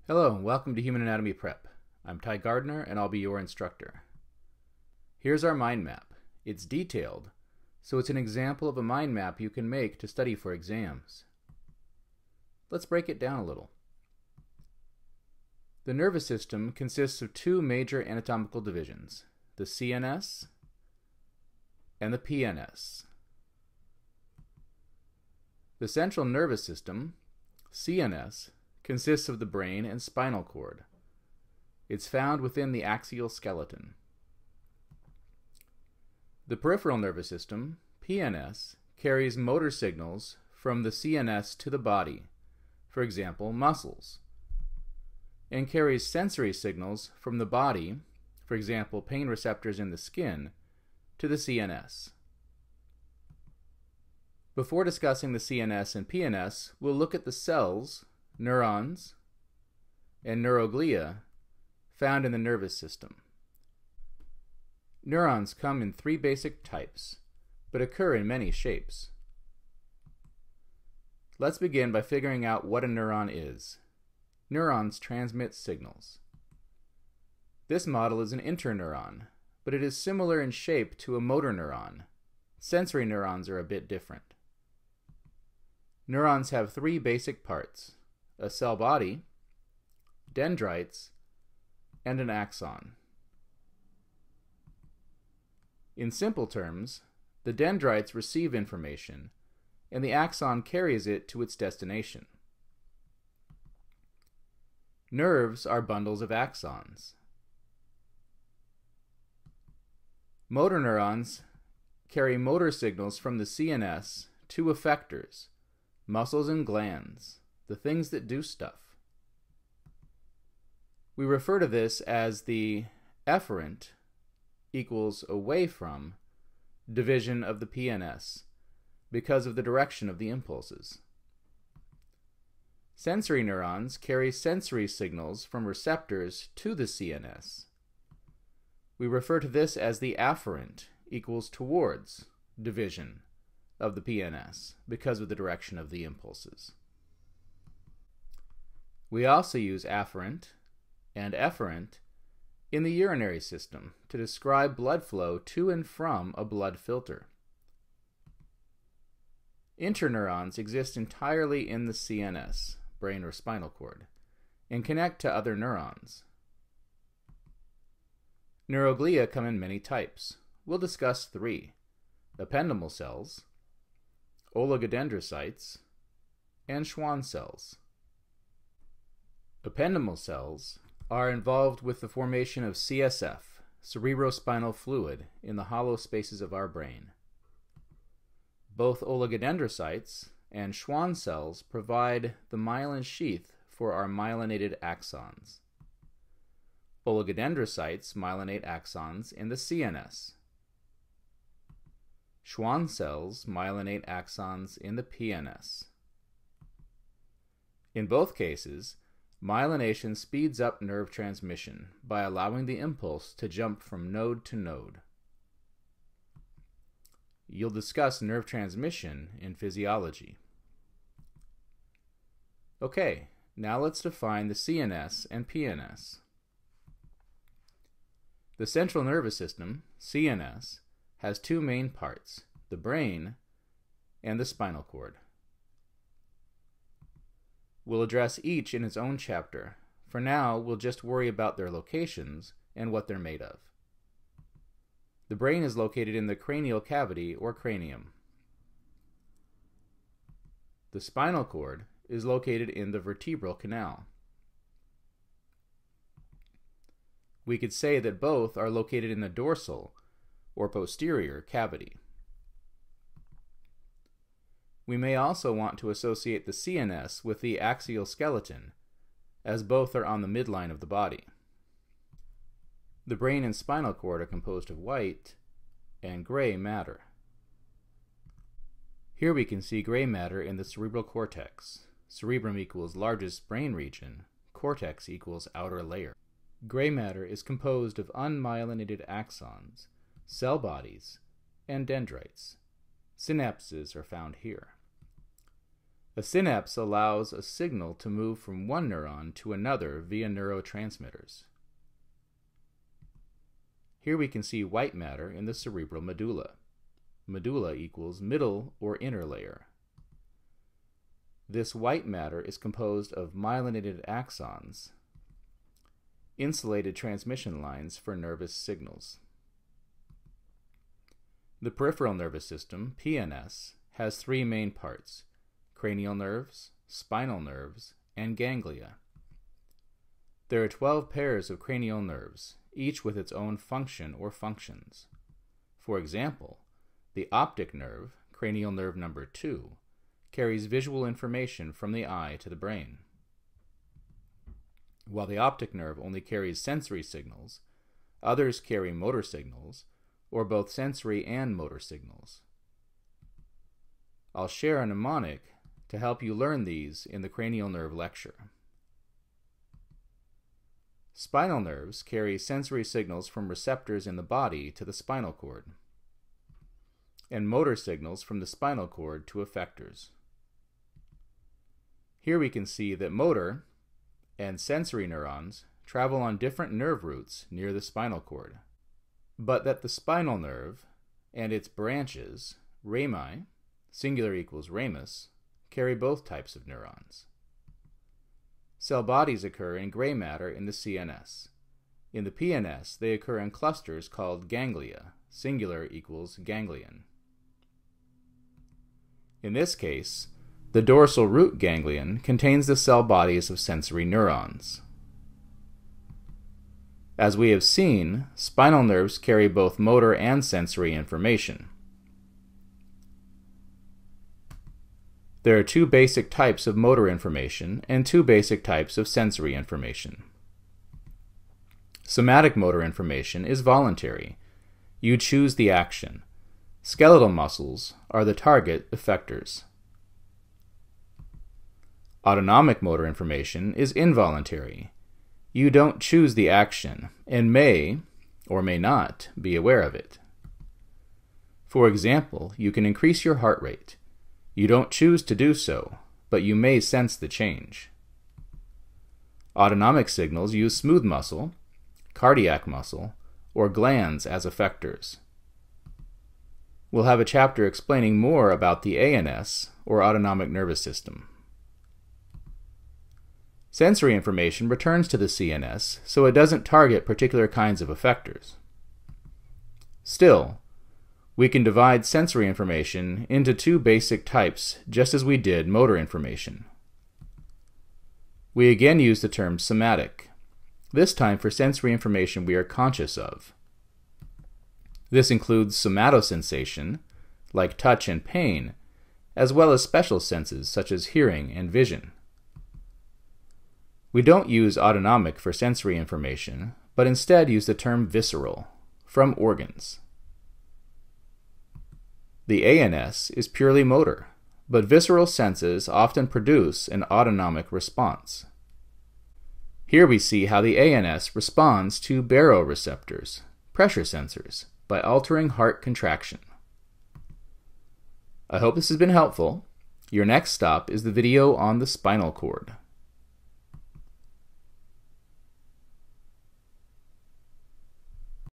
Hello and welcome to Human Anatomy Prep. I'm Ty Gardner and I'll be your instructor. Here's our mind map. It's detailed, so it's an example of a mind map you can make to study for exams. Let's break it down a little. The nervous system consists of two major anatomical divisions, the CNS and the PNS. The central nervous system, CNS, consists of the brain and spinal cord. It's found within the axial skeleton. The peripheral nervous system, PNS, carries motor signals from the CNS to the body, for example, muscles, and carries sensory signals from the body, for example, pain receptors in the skin, to the CNS. Before discussing the CNS and PNS, we'll look at the cells, neurons, and neuroglia found in the nervous system. Neurons come in three basic types, but occur in many shapes. Let's begin by figuring out what a neuron is. Neurons transmit signals. This model is an interneuron, but it is similar in shape to a motor neuron. Sensory neurons are a bit different. Neurons have three basic parts: a cell body, dendrites, and an axon. In simple terms, the dendrites receive information, and the axon carries it to its destination. Nerves are bundles of axons. Motor neurons carry motor signals from the CNS to effectors, muscles and glands, the things that do stuff. We refer to this as the efferent equals away from division of the PNS because of the direction of the impulses. Sensory neurons carry sensory signals from receptors to the CNS. We refer to this as the afferent equals towards division of the PNS because of the direction of the impulses. We also use afferent and efferent in the urinary system to describe blood flow to and from a blood filter. Interneurons exist entirely in the CNS, brain or spinal cord, and connect to other neurons. Neuroglia come in many types. We'll discuss three: ependymal cells, oligodendrocytes, and Schwann cells. Ependymal cells are involved with the formation of CSF, cerebrospinal fluid, in the hollow spaces of our brain. Both oligodendrocytes and Schwann cells provide the myelin sheath for our myelinated axons. Oligodendrocytes myelinate axons in the CNS. Schwann cells myelinate axons in the PNS. In both cases, myelination speeds up nerve transmission by allowing the impulse to jump from node to node. You'll discuss nerve transmission in physiology. Okay, now let's define the CNS and PNS. The central nervous system, CNS, has two main parts, the brain and the spinal cord. We'll address each in its own chapter. For now, we'll just worry about their locations and what they're made of. The brain is located in the cranial cavity or cranium. The spinal cord is located in the vertebral canal. We could say that both are located in the dorsal or posterior cavity. We may also want to associate the CNS with the axial skeleton, as both are on the midline of the body. The brain and spinal cord are composed of white and gray matter. Here we can see gray matter in the cerebral cortex. Cerebrum equals largest brain region, cortex equals outer layer. Gray matter is composed of unmyelinated axons, cell bodies, and dendrites. Synapses are found here. A synapse allows a signal to move from one neuron to another via neurotransmitters. Here we can see white matter in the cerebral medulla. Medulla equals middle or inner layer. This white matter is composed of myelinated axons, insulated transmission lines for nervous signals. The peripheral nervous system, PNS, has three main parts: cranial nerves, spinal nerves, and ganglia. There are 12 pairs of cranial nerves, each with its own function or functions. For example, the optic nerve, cranial nerve number 2, carries visual information from the eye to the brain. While the optic nerve only carries sensory signals, others carry motor signals, or both sensory and motor signals. I'll share a mnemonic to help you learn these in the cranial nerve lecture. Spinal nerves carry sensory signals from receptors in the body to the spinal cord, and motor signals from the spinal cord to effectors. Here we can see that motor and sensory neurons travel on different nerve routes near the spinal cord, but that the spinal nerve and its branches, rami, singular equals ramus, carry both types of neurons. Cell bodies occur in gray matter in the CNS. In the PNS, they occur in clusters called ganglia, singular equals ganglion. In this case, the dorsal root ganglion contains the cell bodies of sensory neurons. As we have seen, spinal nerves carry both motor and sensory information. There are two basic types of motor information and two basic types of sensory information. Somatic motor information is voluntary. You choose the action. Skeletal muscles are the target effectors. Autonomic motor information is involuntary. You don't choose the action and may or may not be aware of it. For example, you can increase your heart rate. You don't choose to do so, but you may sense the change. Autonomic signals use smooth muscle, cardiac muscle, or glands as effectors. We'll have a chapter explaining more about the ANS, or autonomic nervous system. Sensory information returns to the CNS, so it doesn't target particular kinds of effectors. Still, we can divide sensory information into two basic types, just as we did motor information. We again use the term somatic, this time for sensory information we are conscious of. This includes somatosensation, like touch and pain, as well as special senses such as hearing and vision. We don't use autonomic for sensory information, but instead use the term visceral, from organs. The ANS is purely motor, but visceral senses often produce an autonomic response. Here we see how the ANS responds to baroreceptors, pressure sensors, by altering heart contraction. I hope this has been helpful. Your next stop is the video on the spinal cord.